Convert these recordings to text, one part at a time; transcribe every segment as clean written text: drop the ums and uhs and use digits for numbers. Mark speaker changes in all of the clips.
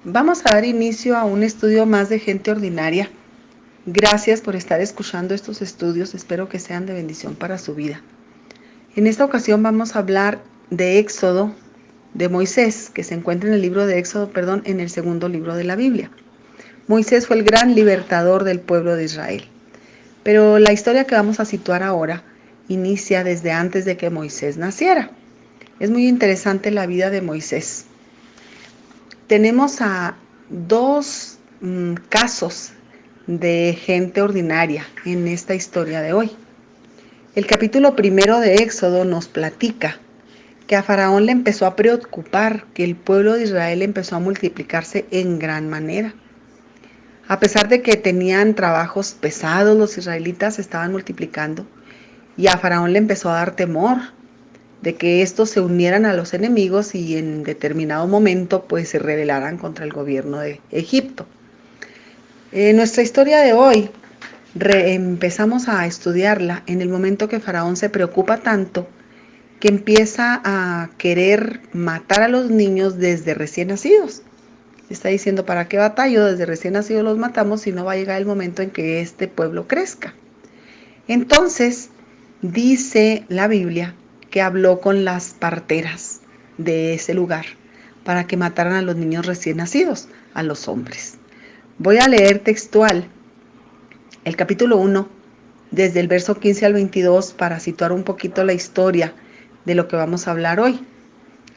Speaker 1: Vamos a dar inicio a un estudio más de gente ordinaria. Gracias por estar escuchando estos estudios, espero que sean de bendición para su vida. En esta ocasión vamos a hablar de Éxodo, de Moisés, que se encuentra en el libro de Éxodo, en el segundo libro de la Biblia. Moisés fue el gran libertador del pueblo de Israel. Pero la historia que vamos a situar ahora inicia desde antes de que Moisés naciera. Es muy interesante la vida de Moisés. Tenemos a dos casos de gente ordinaria en esta historia de hoy. El capítulo primero de Éxodo nos platica que a Faraón le empezó a preocupar que el pueblo de Israel empezó a multiplicarse en gran manera. A pesar de que tenían trabajos pesados, los israelitas se estaban multiplicando y a Faraón le empezó a dar temor de que estos se unieran a los enemigos y en determinado momento pues se rebelaran contra el gobierno de Egipto. En nuestra historia de hoy empezamos a estudiarla en el momento que Faraón se preocupa tanto que empieza a querer matar a los niños desde recién nacidos. Está diciendo, ¿para qué batallo? Desde recién nacidos los matamos si no va a llegar el momento en que este pueblo crezca. Entonces, dice la Biblia que habló con las parteras de ese lugar para que mataran a los niños recién nacidos, a los hombres. Voy a leer textual el capítulo 1, desde el verso 15 al 22, para situar un poquito la historia de lo que vamos a hablar hoy.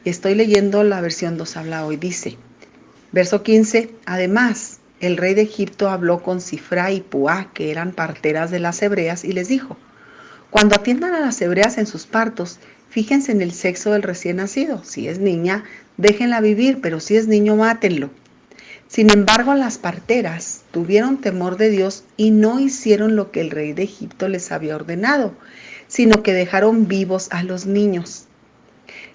Speaker 1: Estoy leyendo la versión 2 habla hoy, dice, verso 15, además, el rey de Egipto habló con Sifra y Puá, que eran parteras de las hebreas, y les dijo, cuando atiendan a las hebreas en sus partos, fíjense en el sexo del recién nacido. Si es niña, déjenla vivir, pero si es niño, mátenlo. Sin embargo, las parteras tuvieron temor de Dios y no hicieron lo que el rey de Egipto les había ordenado, sino que dejaron vivos a los niños.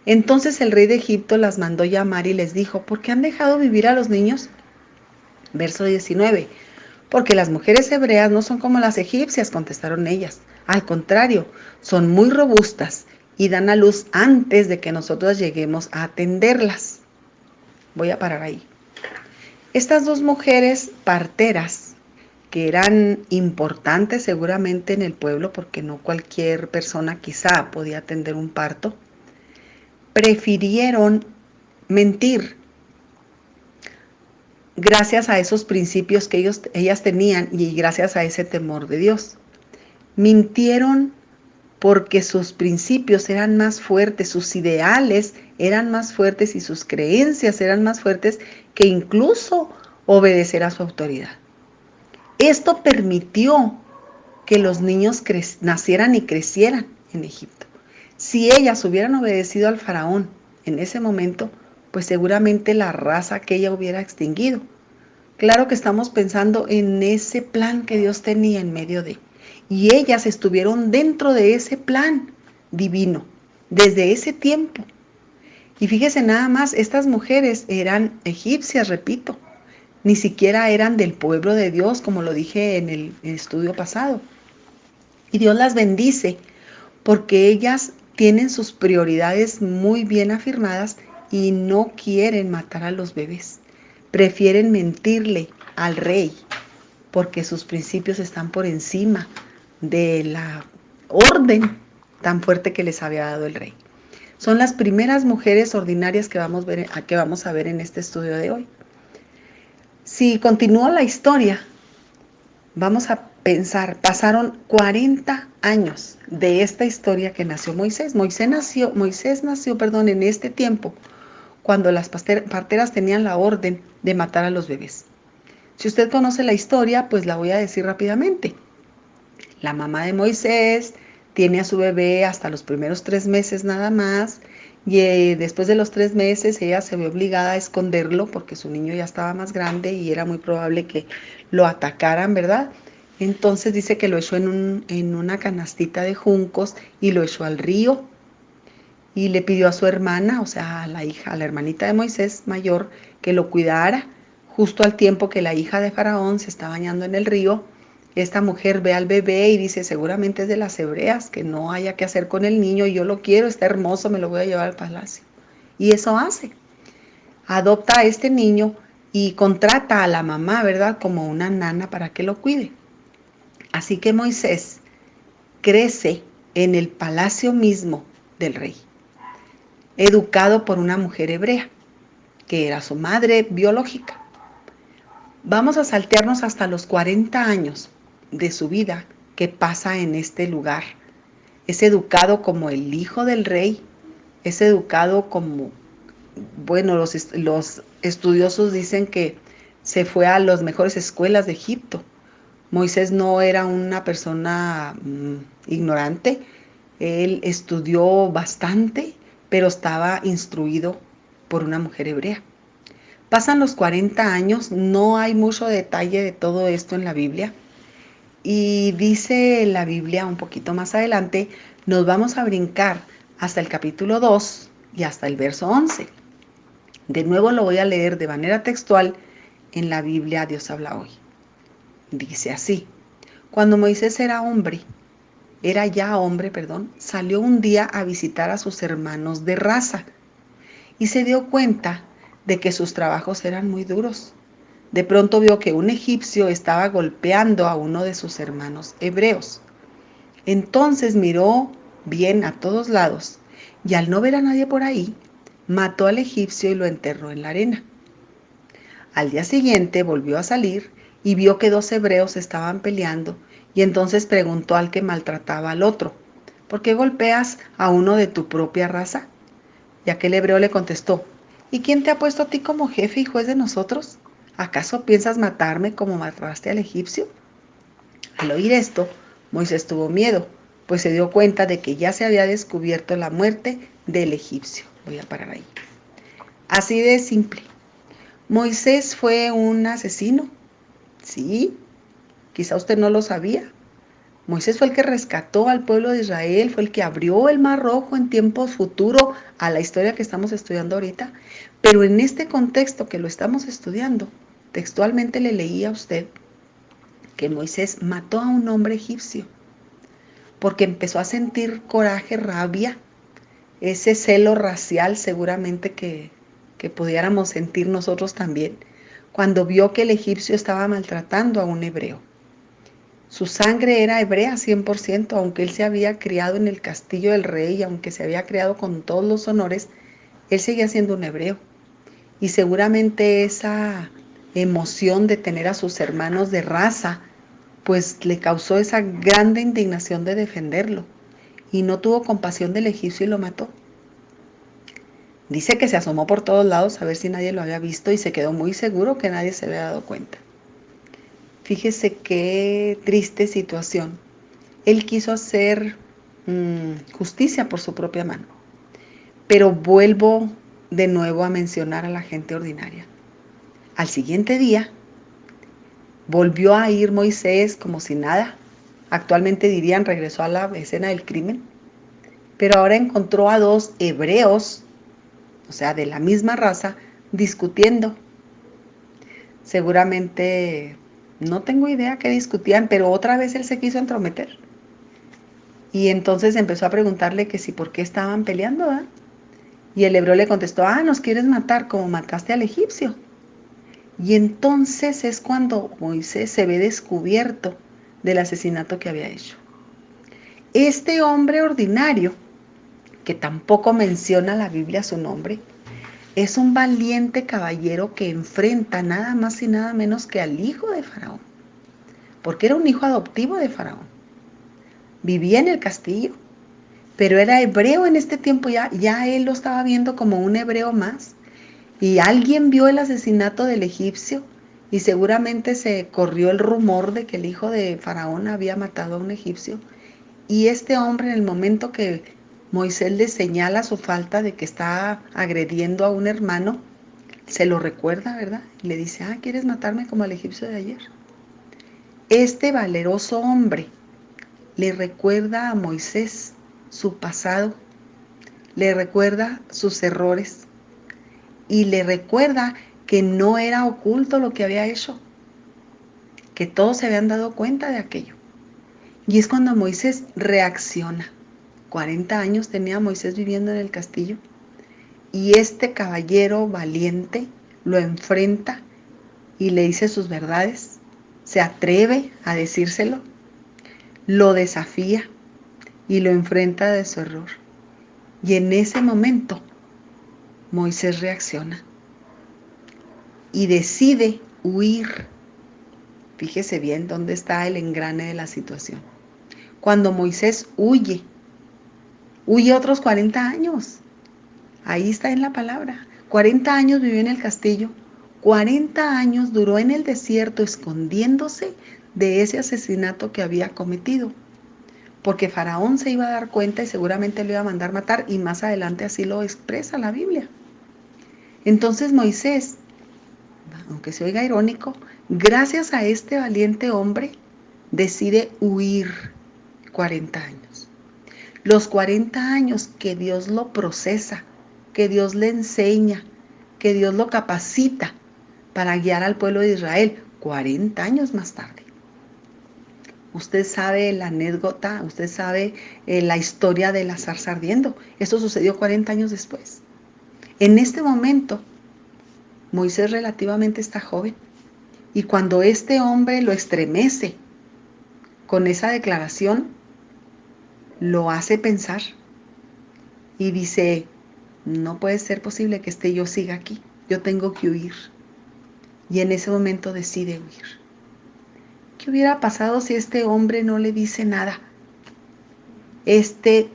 Speaker 1: Entonces el rey de Egipto las mandó llamar y les dijo, ¿por qué han dejado vivir a los niños? Verso 19. Porque las mujeres hebreas no son como las egipcias, contestaron ellas. Al contrario, son muy robustas y dan a luz antes de que nosotros lleguemos a atenderlas. Voy a parar ahí. Estas dos mujeres parteras, que eran importantes seguramente en el pueblo, porque no cualquier persona quizá podía atender un parto, prefirieron mentir gracias a esos principios que ellas tenían y gracias a ese temor de Dios. Mintieron porque sus principios eran más fuertes, sus ideales eran más fuertes y sus creencias eran más fuertes que incluso obedecer a su autoridad. Esto permitió que los niños nacieran y crecieran en Egipto. Si ellas hubieran obedecido al faraón en ese momento, pues seguramente la raza aquella hubiera extinguido. Claro que estamos pensando en ese plan que Dios tenía en medio de. Y ellas estuvieron dentro de ese plan divino, desde ese tiempo. Y fíjese nada más, estas mujeres eran egipcias, repito, ni siquiera eran del pueblo de Dios, como lo dije en el estudio pasado. Y Dios las bendice porque ellas tienen sus prioridades muy bien afirmadas y no quieren matar a los bebés. Prefieren mentirle al rey porque sus principios están por encima de la orden tan fuerte que les había dado el rey. Son las primeras mujeres ordinarias que vamos a ver en este estudio de hoy. Si continúa la historia, vamos a pensar, pasaron 40 años de esta historia que nació Moisés. Moisés nació en este tiempo, cuando las parteras tenían la orden de matar a los bebés. Si usted conoce la historia, pues la voy a decir rápidamente. La mamá de Moisés tiene a su bebé hasta los primeros 3 meses nada más, y después de los 3 meses ella se ve obligada a esconderlo porque su niño ya estaba más grande y era muy probable que lo atacaran, ¿verdad? Entonces dice que lo echó en una canastita de juncos y lo echó al río y le pidió a su hermana, o sea, a la hermanita de Moisés mayor, que lo cuidara. Justo al tiempo que la hija de Faraón se está bañando en el río, esta mujer ve al bebé y dice, seguramente es de las hebreas, que no haya que hacer con el niño, yo lo quiero, está hermoso, me lo voy a llevar al palacio. Y eso hace. Adopta a este niño y contrata a la mamá, ¿verdad?, como una nana para que lo cuide. Así que Moisés crece en el palacio mismo del rey, educado por una mujer hebrea, que era su madre biológica. Vamos a saltearnos hasta los 40 años de su vida que pasa en este lugar. Es educado como el hijo del rey, es educado como, bueno, los estudiosos dicen que se fue a las mejores escuelas de Egipto. Moisés no era una persona ignorante, él estudió bastante, pero estaba instruido por una mujer hebrea. Pasan los 40 años, no hay mucho detalle de todo esto en la Biblia. Y dice la Biblia un poquito más adelante, nos vamos a brincar hasta el capítulo 2 y hasta el verso 11. De nuevo lo voy a leer de manera textual en la Biblia Dios habla hoy. Dice así: cuando Moisés era ya hombre, salió un día a visitar a sus hermanos de raza y se dio cuenta de que sus trabajos eran muy duros. De pronto vio que un egipcio estaba golpeando a uno de sus hermanos hebreos. Entonces miró bien a todos lados y al no ver a nadie por ahí, mató al egipcio y lo enterró en la arena. Al día siguiente volvió a salir y vio que dos hebreos estaban peleando y entonces preguntó al que maltrataba al otro: ¿por qué golpeas a uno de tu propia raza? Y aquel hebreo le contestó: ¿y quién te ha puesto a ti como jefe y juez de nosotros? ¿Acaso piensas matarme como mataste al egipcio? Al oír esto, Moisés tuvo miedo, pues se dio cuenta de que ya se había descubierto la muerte del egipcio. Voy a parar ahí. Así de simple. Moisés fue un asesino. Sí, quizá usted no lo sabía. Moisés fue el que rescató al pueblo de Israel, fue el que abrió el Mar Rojo en tiempos futuros a la historia que estamos estudiando ahorita. Pero en este contexto que lo estamos estudiando, textualmente le leí a usted que Moisés mató a un hombre egipcio porque empezó a sentir coraje, rabia, ese celo racial seguramente que pudiéramos sentir nosotros también, cuando vio que el egipcio estaba maltratando a un hebreo. Su sangre era hebrea 100%, aunque él se había criado en el castillo del rey, aunque se había criado con todos los honores, él seguía siendo un hebreo. Y seguramente esa emoción de tener a sus hermanos de raza, pues le causó esa grande indignación de defenderlo. Y no tuvo compasión del egipcio y lo mató. Dice que se asomó por todos lados a ver si nadie lo había visto y se quedó muy seguro que nadie se había dado cuenta. Fíjese qué triste situación. Él quiso hacer justicia por su propia mano. Pero vuelvo de nuevo a mencionar a la gente ordinaria. Al siguiente día, volvió a ir Moisés como si nada. Actualmente dirían, regresó a la escena del crimen. Pero ahora encontró a dos hebreos, o sea, de la misma raza, discutiendo. Seguramente, no tengo idea qué discutían, pero otra vez él se quiso entrometer. Y entonces empezó a preguntarle que si por qué estaban peleando, ¿verdad? Y el hebreo le contestó: nos quieres matar como mataste al egipcio. Y entonces es cuando Moisés se ve descubierto del asesinato que había hecho. Este hombre ordinario, que tampoco menciona la Biblia su nombre, es un valiente caballero que enfrenta nada más y nada menos que al hijo de Faraón, porque era un hijo adoptivo de Faraón. Vivía en el castillo, pero era hebreo en este tiempo, ya él lo estaba viendo como un hebreo más. Y alguien vio el asesinato del egipcio y seguramente se corrió el rumor de que el hijo de Faraón había matado a un egipcio. Y este hombre, en el momento que Moisés le señala su falta de que está agrediendo a un hermano, se lo recuerda, ¿verdad? Y le dice: ¿quieres matarme como el egipcio de ayer? Este valeroso hombre le recuerda a Moisés su pasado, le recuerda sus errores y le recuerda que no era oculto lo que había hecho, que todos se habían dado cuenta de aquello. Y es cuando Moisés reacciona. 40 años tenía Moisés viviendo en el castillo y este caballero valiente lo enfrenta y le dice sus verdades, se atreve a decírselo, lo desafía y lo enfrenta de su error. Y en ese momento Moisés reacciona y decide huir. Fíjese bien dónde está el engrane de la situación. Cuando Moisés huye otros 40 años. Ahí está en la palabra. 40 años vivió en el castillo. 40 años duró en el desierto escondiéndose de ese asesinato que había cometido. Porque Faraón se iba a dar cuenta y seguramente lo iba a mandar matar, y más adelante así lo expresa la Biblia. Entonces Moisés, aunque se oiga irónico, gracias a este valiente hombre, decide huir 40 años. Los 40 años que Dios lo procesa, que Dios le enseña, que Dios lo capacita para guiar al pueblo de Israel, 40 años más tarde. Usted sabe la anécdota, usted sabe la historia de la zarza ardiendo. Esto sucedió 40 años después. En este momento, Moisés relativamente está joven, y cuando este hombre lo estremece con esa declaración, lo hace pensar y dice: no puede ser posible que yo siga aquí, yo tengo que huir. Y en ese momento decide huir. ¿Qué hubiera pasado si este hombre no le dice nada? Este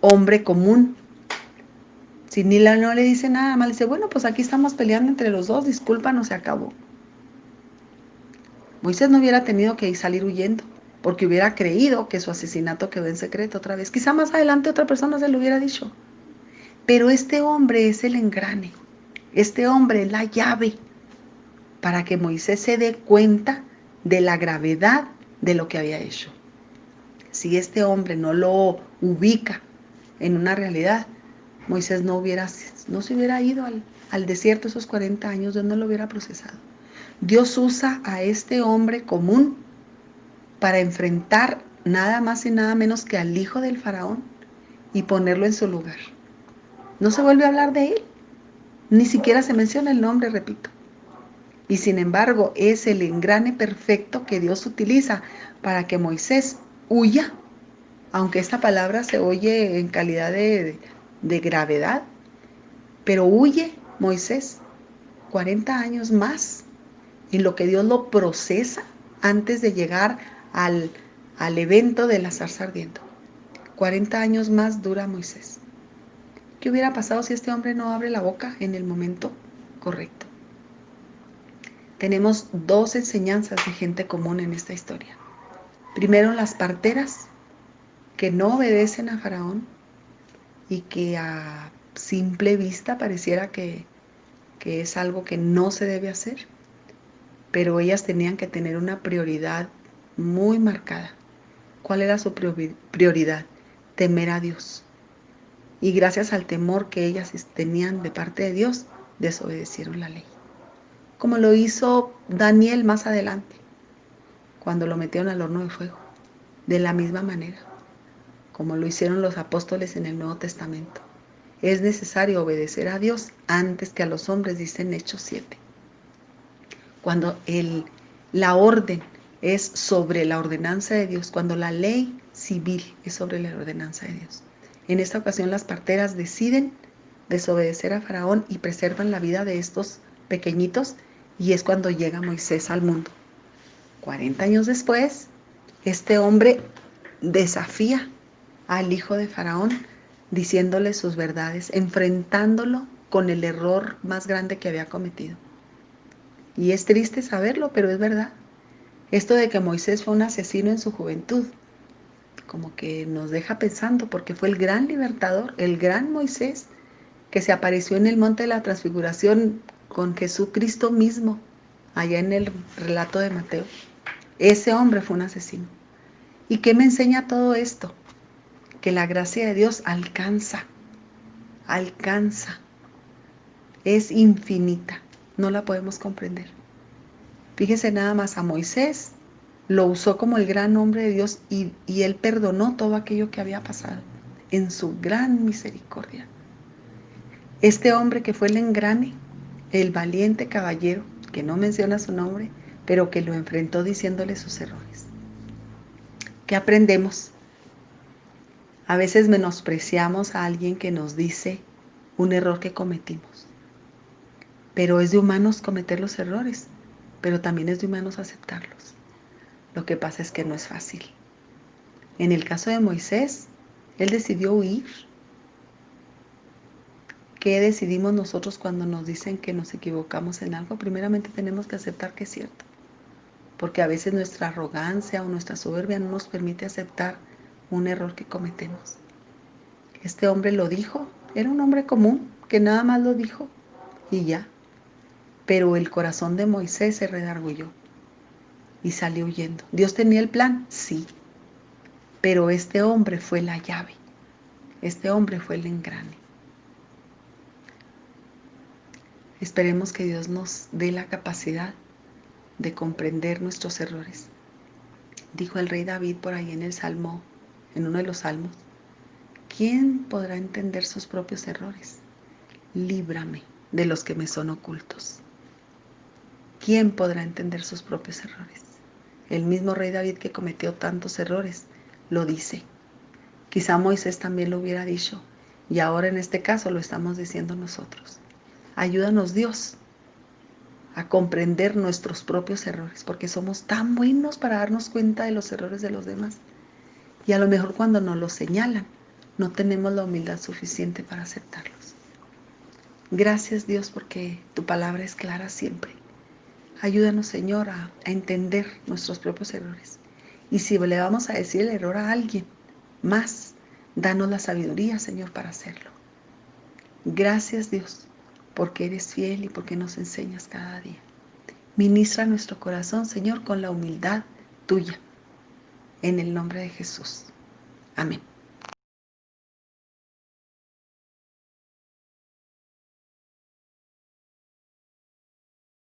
Speaker 1: hombre común, si Nila no le dice nada más, le dice: bueno, pues aquí estamos peleando entre los dos, discúlpanos, se acabó. Moisés no hubiera tenido que salir huyendo, porque hubiera creído que su asesinato quedó en secreto otra vez. Quizá más adelante otra persona se lo hubiera dicho. Pero este hombre es el engrane, este hombre es la llave para que Moisés se dé cuenta de la gravedad de lo que había hecho. Si este hombre no lo ubica en una realidad, Moisés no se hubiera ido al desierto esos 40 años, Dios no lo hubiera procesado. Dios usa a este hombre común para enfrentar nada más y nada menos que al hijo del faraón y ponerlo en su lugar. No se vuelve a hablar de él, ni siquiera se menciona el nombre, repito. Y sin embargo, es el engrane perfecto que Dios utiliza para que Moisés huya, aunque esta palabra se oye en calidad de gravedad, pero huye Moisés 40 años más en lo que Dios lo procesa antes de llegar al evento de la zarza ardiendo. 40 años más dura Moisés. ¿Qué hubiera pasado si este hombre no abre la boca en el momento correcto? Tenemos dos enseñanzas de gente común en esta historia. Primero, las parteras que no obedecen a Faraón y que a simple vista pareciera que es algo que no se debe hacer, pero ellas tenían que tener una prioridad muy marcada. ¿Cuál era su prioridad? Temer a Dios. Y gracias al temor que ellas tenían de parte de Dios, desobedecieron la ley. Como lo hizo Daniel más adelante, cuando lo metieron al horno de fuego. De la misma manera, como lo hicieron los apóstoles en el Nuevo Testamento. Es necesario obedecer a Dios antes que a los hombres, dice en Hechos 7. Cuando la orden es sobre la ordenanza de Dios, cuando la ley civil es sobre la ordenanza de Dios. En esta ocasión las parteras deciden desobedecer a Faraón y preservan la vida de estos pequeñitos, y es cuando llega Moisés al mundo. 40 años después, este hombre desafía al hijo de Faraón diciéndole sus verdades, enfrentándolo con el error más grande que había cometido. Y es triste saberlo, pero es verdad. Esto de que Moisés fue un asesino en su juventud, como que nos deja pensando, porque fue el gran libertador, el gran Moisés, que se apareció en el monte de la transfiguración con Jesucristo mismo, allá en el relato de Mateo. Ese hombre fue un asesino. ¿Y qué me enseña todo esto? Que la gracia de Dios alcanza, es infinita, no la podemos comprender. Fíjese nada más, a Moisés lo usó como el gran hombre de Dios y él perdonó todo aquello que había pasado en su gran misericordia. Este hombre que fue el engrane el valiente caballero, que no menciona su nombre, pero que lo enfrentó diciéndole sus errores. ¿Qué aprendemos? A veces menospreciamos a alguien que nos dice un error que cometimos. Pero es de humanos cometer los errores, pero también es de humanos aceptarlos. Lo que pasa es que no es fácil. En el caso de Moisés, él decidió huir. ¿Qué decidimos nosotros cuando nos dicen que nos equivocamos en algo? Primeramente tenemos que aceptar que es cierto, porque a veces nuestra arrogancia o nuestra soberbia no nos permite aceptar un error que cometemos. Este hombre lo dijo, era un hombre común que nada más lo dijo y ya. Pero el corazón de Moisés se redarguyó y salió huyendo. ¿Dios tenía el plan? Sí, pero este hombre fue la llave, este hombre fue el engrane. Esperemos que Dios nos dé la capacidad de comprender nuestros errores. Dijo el rey David por ahí en el Salmo, en uno de los salmos, ¿quién podrá entender sus propios errores? Líbrame de los que me son ocultos. ¿Quién podrá entender sus propios errores? El mismo rey David que cometió tantos errores lo dice. Quizá Moisés también lo hubiera dicho y ahora en este caso lo estamos diciendo nosotros. Ayúdanos Dios a comprender nuestros propios errores, porque somos tan buenos para darnos cuenta de los errores de los demás. Y a lo mejor cuando nos los señalan, no tenemos la humildad suficiente para aceptarlos. Gracias Dios porque tu palabra es clara siempre. Ayúdanos Señor a entender nuestros propios errores. Y si le vamos a decir el error a alguien más, danos la sabiduría Señor para hacerlo. Gracias Dios porque eres fiel y porque nos enseñas cada día. Ministra nuestro corazón, Señor, con la humildad tuya. En el nombre de Jesús. Amén.